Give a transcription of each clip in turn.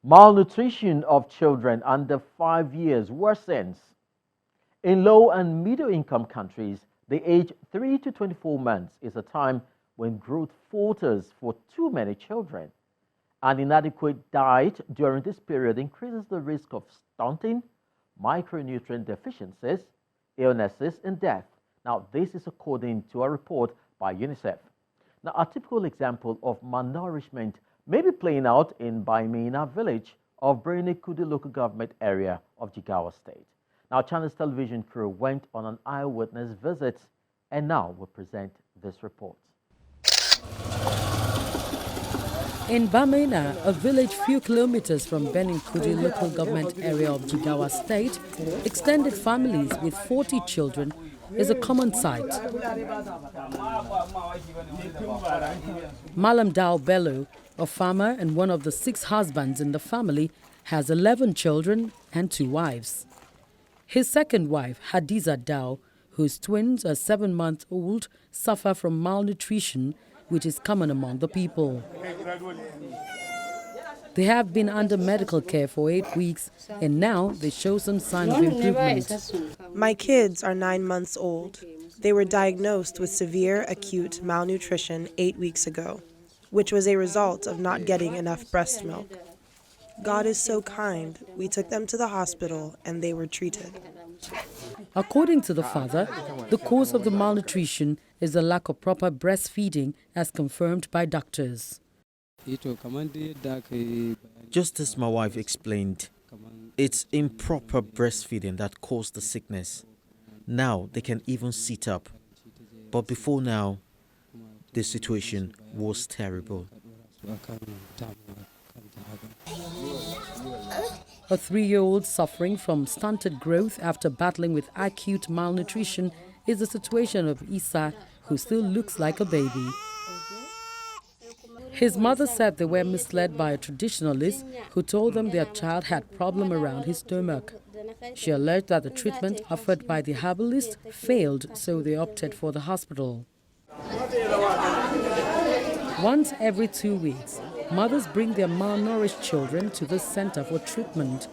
Malnutrition of children under 5 years worsens. In low and middle income countries, the age 3 to 24 months is a time when growth falters for too many children. An inadequate diet during this period increases the risk of stunting, micronutrient deficiencies, illnesses, and death. Now, this is according to a report by UNICEF. Now, a typical example of malnourishment may be playing out in Baimina village of Kudi local government area of Jigawa state. Now, Channels television crew went on an eyewitness visit and now will present this report. In Bamena, a village few kilometers from Kudi local government area of Jigawa state, extended families with 40 children is a common sight. Malam Dao Bello, a farmer and one of the 6 husbands in the family, has 11 children and 2 wives. His second wife, Hadiza Dao, whose twins are 7-month-old, suffer from malnutrition, which is common among the people. They have been under medical care for 8 weeks, and now they show some signs of improvement. My kids are 9 months old. They were diagnosed with severe acute malnutrition 8 weeks ago, which was a result of not getting enough breast milk. God is so kind. We took them to the hospital and they were treated. According to the father, the cause of the malnutrition is the lack of proper breastfeeding, as confirmed by doctors. Just as my wife explained, it's improper breastfeeding that caused the sickness. Now they can even sit up. But before now, the situation was terrible. A 3-year-old suffering from stunted growth after battling with acute malnutrition is the situation of Isa, who still looks like a baby. His mother said they were misled by a traditionalist who told them their child had problem around his stomach. She alleged that the treatment offered by the herbalist failed, so they opted for the hospital. Once every 2 weeks, mothers bring their malnourished children to the center for treatment.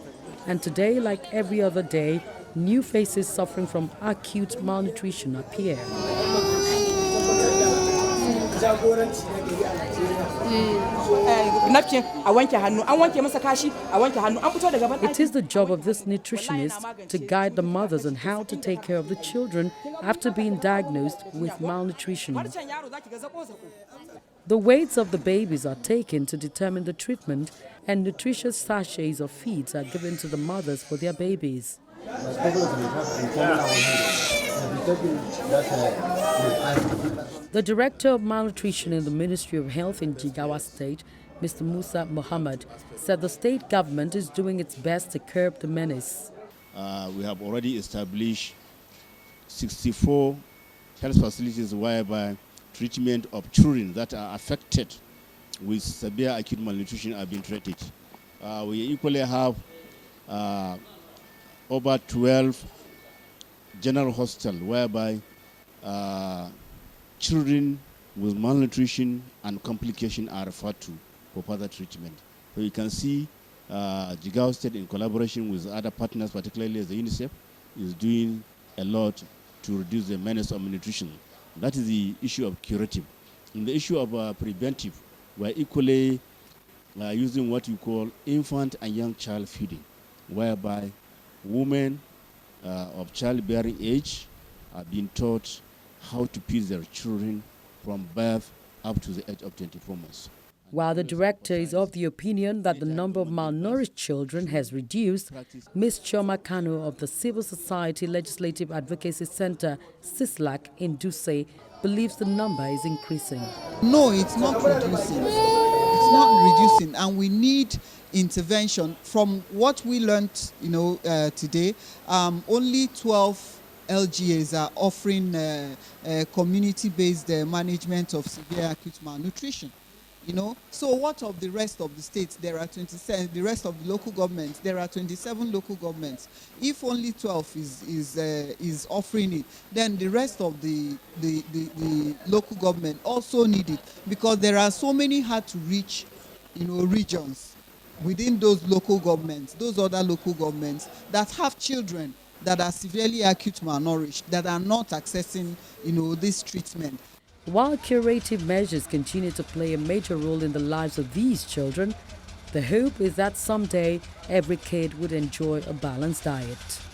And today, like every other day, new faces suffering from acute malnutrition appear. It is the job of this nutritionist to guide the mothers on how to take care of the children after being diagnosed with malnutrition. The weights of the babies are taken to determine the treatment, and nutritious sachets of feeds are given to the mothers for their babies. The director of malnutrition in the Ministry of Health in Jigawa State, Mr. Musa Muhammad, said the state government is doing its best to curb the menace. We have already established 64 health facilities whereby treatment of children that are affected with severe acute malnutrition are being treated. We equally have over 12 general hospitals whereby children with malnutrition and complication are referred to for further treatment. So you can see Jigawa State, in collaboration with other partners, particularly the UNICEF, is doing a lot to reduce the menace of malnutrition. That is the issue of curative. In the issue of preventive, we're equally using what you call infant and young child feeding, whereby women of childbearing age are being taught how to feed their children from birth up to the age of 24 months. While the director is of the opinion that the number of malnourished children has reduced, Ms. Chioma Kano of the Civil Society Legislative Advocacy Center, CISLAC, in Duse, believes the number is increasing. No, it's not reducing. It's not reducing, and we need intervention. From what we learned, today, only 12 LGAs are offering community-based management of severe acute malnutrition. So what of the rest of the states? There are 27. The rest of the local governments, there are 27 local governments. If only 12 is offering it, then the rest of the local government also need it, because there are so many hard to reach, regions. within those local governments, those other local governments that have children that are severely acute malnourished, that are not accessing, this treatment. While curative measures continue to play a major role in the lives of these children, the hope is that someday every kid would enjoy a balanced diet.